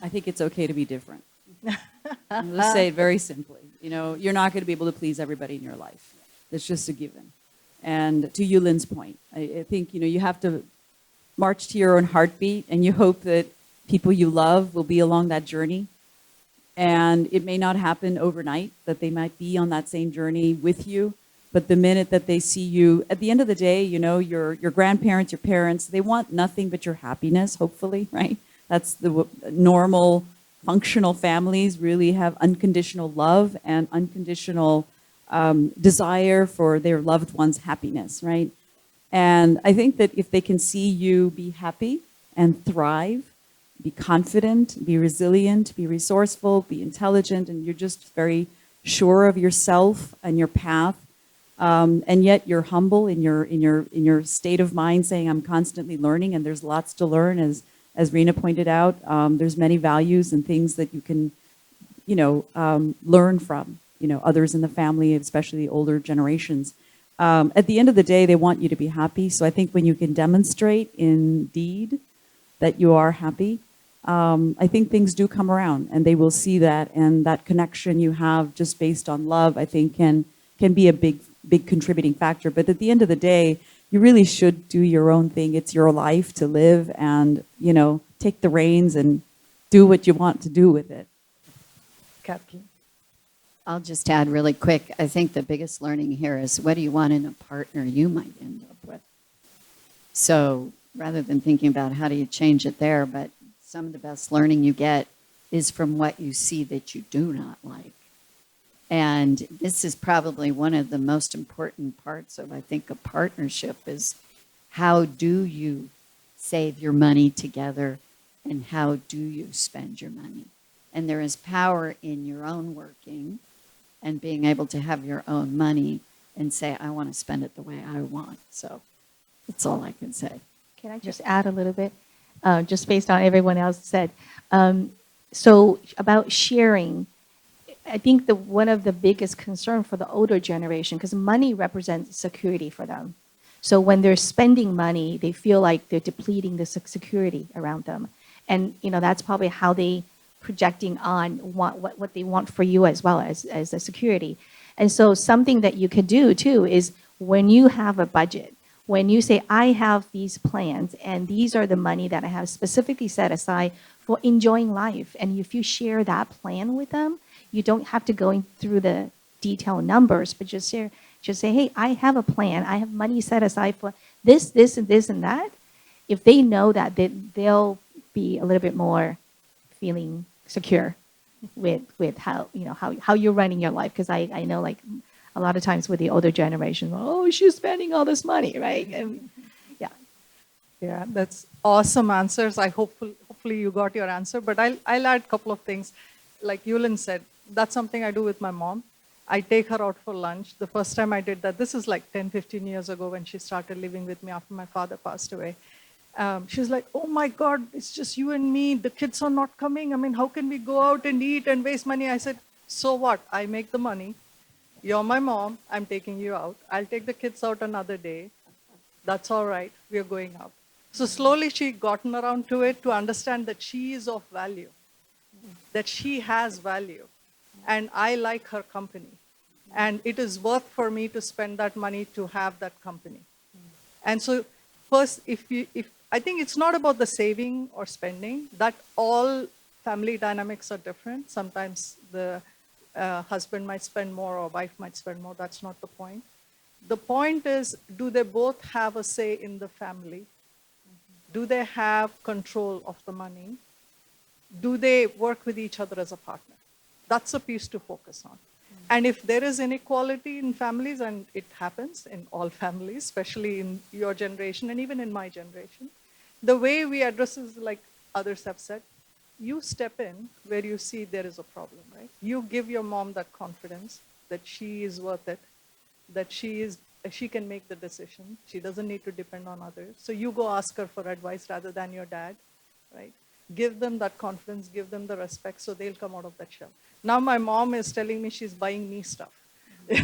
I think it's okay to be different. Let's say it very simply. You're not going to be able to please everybody in your life. That's just a given. And to Yulin's point, I think, you have to march to your own heartbeat and you hope that people you love will be along that journey. And it may not happen overnight, that they might be on that same journey with you. But the minute that they see you, at the end of the day, your grandparents, your parents, they want nothing but your happiness, hopefully, right? That's the normal, functional families really have unconditional love and unconditional desire for their loved one's happiness, right? And I think that if they can see you be happy and thrive, be confident, be resilient, be resourceful, be intelligent, and you're just very sure of yourself and your path, and yet you're humble in your state of mind, saying I'm constantly learning, and there's lots to learn, as Rena pointed out. There's many values and things that you can, learn from, others in the family, especially the older generations. At the end of the day, they want you to be happy. So I think when you can demonstrate in deed that you are happy, I think things do come around and they will see that, and that connection you have just based on love, I think can be a big contributing factor. But at the end of the day, you really should do your own thing. It's your life to live, and, take the reins and do what you want to do with it. Kathleen. I'll just add really quick. I think the biggest learning here is what do you want in a partner you might end up with? So rather than thinking about how do you change it there, but some of the best learning you get is from what you see that you do not like. And this is probably one of the most important parts of, I think, a partnership is how do you save your money together and how do you spend your money? And there is power in your own working and being able to have your own money and say, I want to spend it the way I want. So that's all I can say. Can I just add a little bit? just based on everyone else said. So about sharing, I think one of the biggest concern for the older generation, because money represents security for them. So when they're spending money, they feel like they're depleting the security around them. And, that's probably how they projecting on what they want for you as well as a security. And so something that you could do too is when you have a budget, when you say, I have these plans and these are the money that I have specifically set aside for enjoying life. And if you share that plan with them, you don't have to go through the detailed numbers, but just say, hey, I have a plan. I have money set aside for this, this, and this, and that. If they know that, they'll be a little bit more feeling secure with how, how you're running your life. Because I know, like, a lot of times with the older generation, oh, she's spending all this money, right? And, yeah. Yeah, that's awesome answers. Hopefully you got your answer, but I'll add a couple of things. Like Yulin said, that's something I do with my mom. I take her out for lunch. The first time I did that, this is like 10, 15 years ago when she started living with me after my father passed away. She's like, oh my God, it's just you and me. The kids are not coming. I mean, how can we go out and eat and waste money? I said, so what? I make the money. You're my mom. I'm taking you out. I'll take the kids out another day. That's all right. We're going out. So slowly she gotten around to it to understand that she is of value, that she has value. And I like her company. And it is worth for me to spend that money to have that company. And so first, I think it's not about the saving or spending, that all family dynamics are different. Sometimes the husband might spend more or wife might spend more. That's not the point. The point is, do they both have a say in the family? Do they have control of the money? Do they work with each other as a partner? That's a piece to focus on. And if there is inequality in families, and it happens in all families, especially in your generation and even in my generation, the way we address is like others have said, you step in where you see there is a problem, right? You give your mom that confidence that she is worth it, that she can make the decision. She doesn't need to depend on others. So you go ask her for advice rather than your dad, right? Give them that confidence, give them the respect, so they'll come out of that shell. Now my mom is telling me she's buying me stuff.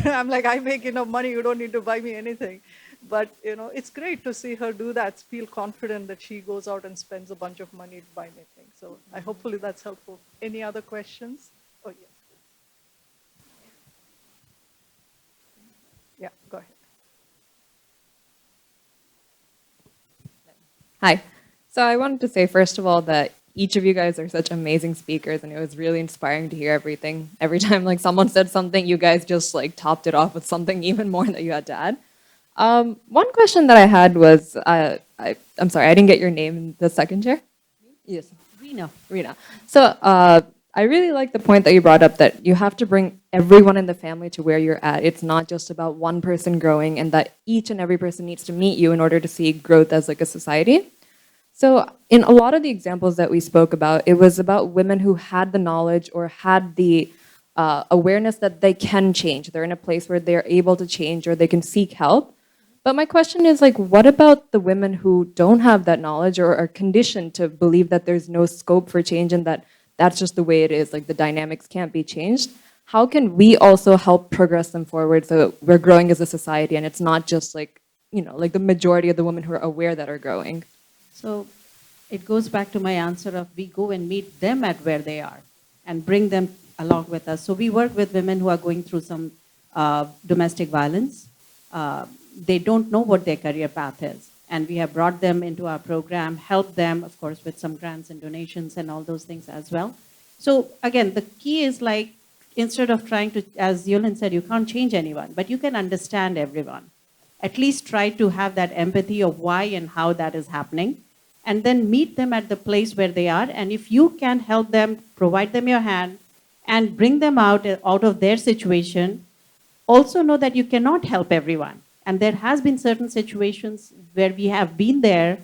I'm like, I make enough money, you don't need to buy me anything. But, it's great to see her do that, feel confident that she goes out and spends a bunch of money to buy me things. So hopefully that's helpful. Any other questions? Oh, yes. Yeah, go ahead. Hi. So I wanted to say, first of all, that each of you guys are such amazing speakers, and it was really inspiring to hear everything. Every time like someone said something, you guys just like topped it off with something even more that you had to add. One question that I had was, I'm sorry, I didn't get your name in the second chair. Yes. Rena. So I really like the point that you brought up, that you have to bring everyone in the family to where you're at. It's not just about one person growing, and that each and every person needs to meet you in order to see growth as like a society. So in a lot of the examples that we spoke about, it was about women who had the knowledge or had the awareness that they can change. They're in a place where they're able to change or they can seek help. But my question is, like, what about the women who don't have that knowledge or are conditioned to believe that there's no scope for change and that that's just the way it is, like the dynamics can't be changed? How can we also help progress them forward so we're growing as a society and it's not just like, like the majority of the women who are aware that are growing? So it goes back to my answer of we go and meet them at where they are and bring them along with us. So we work with women who are going through some domestic violence. They don't know what their career path is. And we have brought them into our program, helped them, of course, with some grants and donations and all those things as well. So again, the key is like, instead of trying to, as Yulin said, you can't change anyone, but you can understand everyone. At least try to have that empathy of why and how that is happening, and then meet them at the place where they are. And if you can help them, provide them your hand, and bring them out of their situation, also know that you cannot help everyone. And there has been certain situations where we have been there,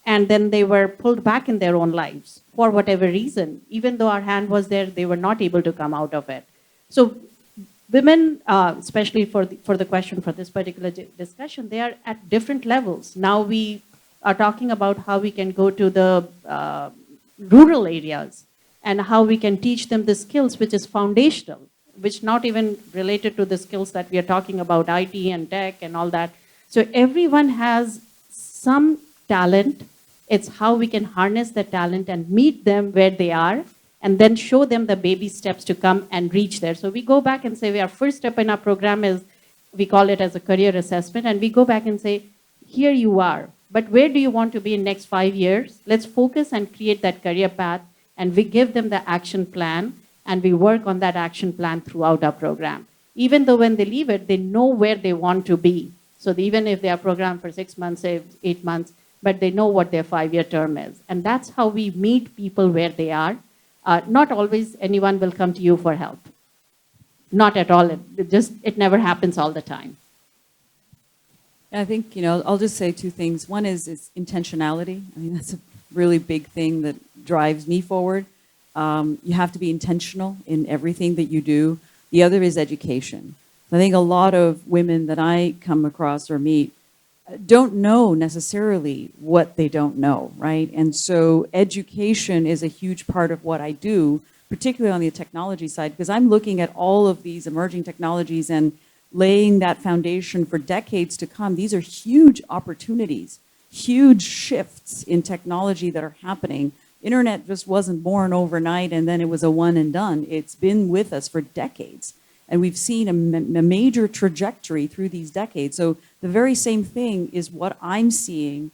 and then they were pulled back in their own lives for whatever reason. Even though our hand was there, they were not able to come out of it. So women, especially for the question for this particular discussion, they are at different levels. Now we are talking about how we can go to the rural areas and how we can teach them the skills which is foundational, which not even related to the skills that we are talking about, IT and tech and all that. So everyone has some talent. It's how we can harness the talent and meet them where they are and then show them the baby steps to come and reach there. So we go back and say, our first step in our program is, we call it as a career assessment, and we go back and say, here you are, but where do you want to be in next 5 years? Let's focus and create that career path, and we give them the action plan, and we work on that action plan throughout our program. Even though when they leave it, they know where they want to be. So even if they are programmed for 6 months, say 8 months, but they know what their 5-year term is. And that's how we meet people where they are. Not always anyone will come to you for help. Not at all. It never happens all the time. And I think, I'll just say two things. One is intentionality. I mean, that's a really big thing that drives me forward. You have to be intentional in everything that you do. The other is education. I think a lot of women that I come across or meet don't know necessarily what they don't know, right? And so education is a huge part of what I do, particularly on the technology side, because I'm looking at all of these emerging technologies and laying that foundation for decades to come. These are huge opportunities, huge shifts in technology that are happening. Internet just wasn't born overnight and then it was a one and done. It's been with us for decades. And we've seen a major trajectory through these decades. So the very same thing is what I'm seeing,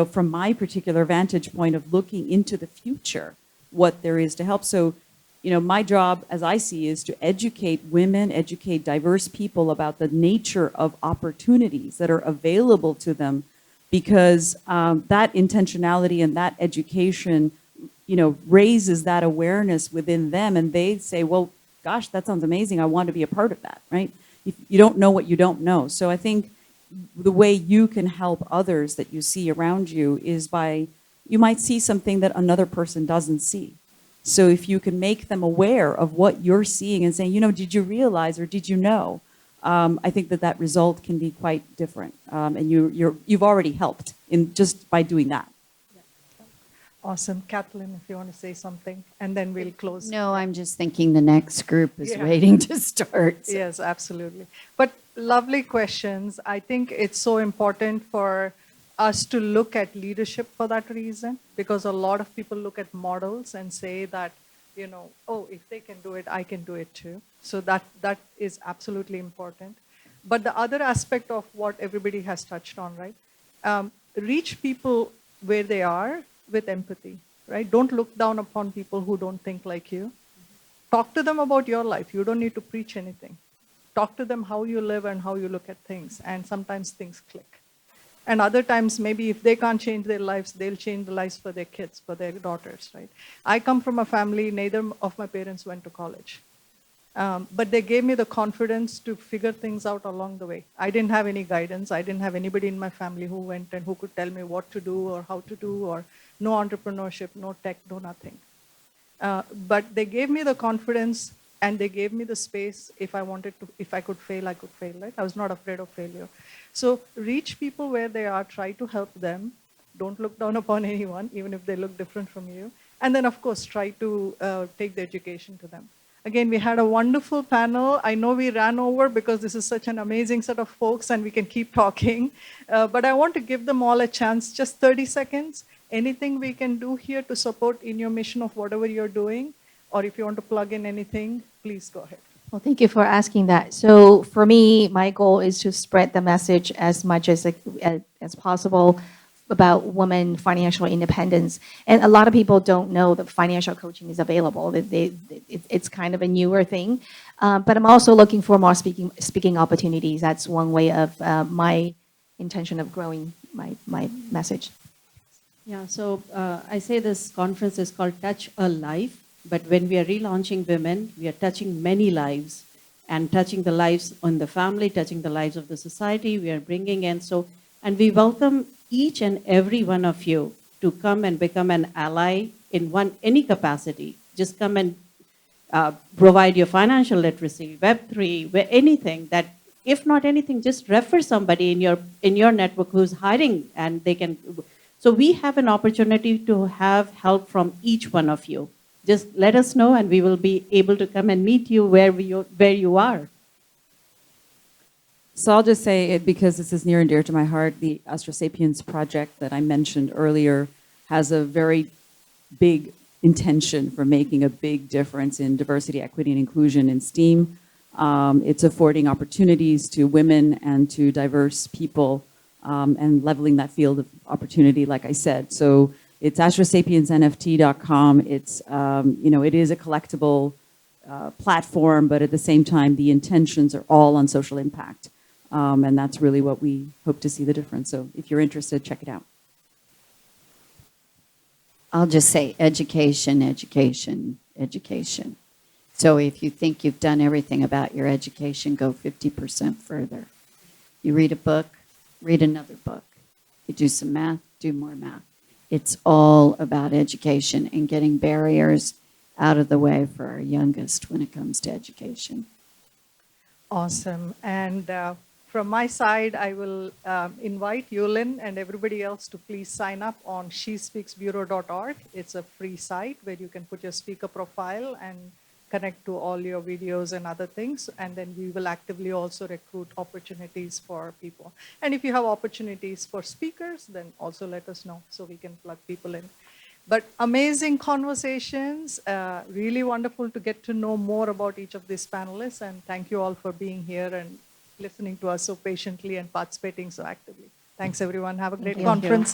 from my particular vantage point of looking into the future, what there is to help. So, my job, as I see, is to educate women, educate diverse people about the nature of opportunities that are available to them, because that intentionality and that education, raises that awareness within them, and they say, well, gosh, that sounds amazing. I want to be a part of that, right? If you don't know what you don't know. So I think the way you can help others that you see around you is by, you might see something that another person doesn't see. So if you can make them aware of what you're seeing and saying, did you realize or did you know? I think that result can be quite different. And you've already helped in just by doing that. Awesome. Kathleen, if you want to say something, and then we'll close. No, I'm just thinking the next group is Yeah. waiting to start. so. Yes, absolutely. But lovely questions. I think it's so important for us to look at leadership for that reason, because a lot of people look at models and say that, oh, if they can do it, I can do it too. So that is absolutely important. But the other aspect of what everybody has touched on, right? Reach people where they are with empathy, right? Don't look down upon people who don't think like you. Talk to them about your life. You don't need to preach anything. Talk to them how you live and how you look at things. And sometimes things click. And other times, maybe if they can't change their lives, they'll change the lives for their kids, for their daughters, right? I come from a family, neither of my parents went to college. But they gave me the confidence to figure things out along the way. I didn't have any guidance. I didn't have anybody in my family who went and who could tell me what to do or how to do, or no entrepreneurship, no tech, no nothing. But they gave me the confidence and they gave me the space. If I could fail, I could fail, right? I was not afraid of failure. So reach people where they are, try to help them. Don't look down upon anyone, even if they look different from you. And then, of course, try to take the education to them. Again, we had a wonderful panel. I know we ran over because this is such an amazing set of folks and we can keep talking. But I want to give them all a chance, just 30 seconds. Anything we can do here to support in your mission of whatever you're doing, or if you want to plug in anything, please go ahead. Well, thank you for asking that. So for me, my goal is to spread the message as much as possible about women financial independence. And a lot of people don't know that financial coaching is available. It's kind of a newer thing. But I'm also looking for more speaking opportunities. That's one way of my intention of growing my message. Yeah, so I say this conference is called Touch a Life, but when we are relaunching women, we are touching many lives and touching the lives on the family, touching the lives of the society. We are bringing in, and we welcome each and every one of you to come and become an ally in any capacity. Just come and provide your financial literacy, Web3, anything that, if not anything, just refer somebody in your network who's hiring, and they can So we have an opportunity to have help from each one of you. Just let us know and we will be able to come and meet you where you are. So I'll just say it because this is near and dear to my heart. The AstroSapiens project that I mentioned earlier has a very big intention for making a big difference in diversity, equity, and inclusion in STEAM. It's affording opportunities to women and to diverse people and leveling that field of opportunity, like I said. So it's astrosapiensnft.com. It's, it is a collectible platform, but at the same time, the intentions are all on social impact. And that's really what we hope to see the difference. So if you're interested, check it out. I'll just say education, education, education. So if you think you've done everything about your education, go 50% further. You read a book, read another book. You do some math, do more math. It's all about education and getting barriers out of the way for our youngest when it comes to education. Awesome. And from my side, I will invite Yulin and everybody else to please sign up on shespeaksbureau.org. It's a free site where you can put your speaker profile and connect to all your videos and other things. And then we will actively also recruit opportunities for people. And if you have opportunities for speakers, then also let us know so we can plug people in. But amazing conversations, really wonderful to get to know more about each of these panelists. And thank you all for being here and listening to us so patiently and participating so actively. Thanks, everyone. Have a great you. conference.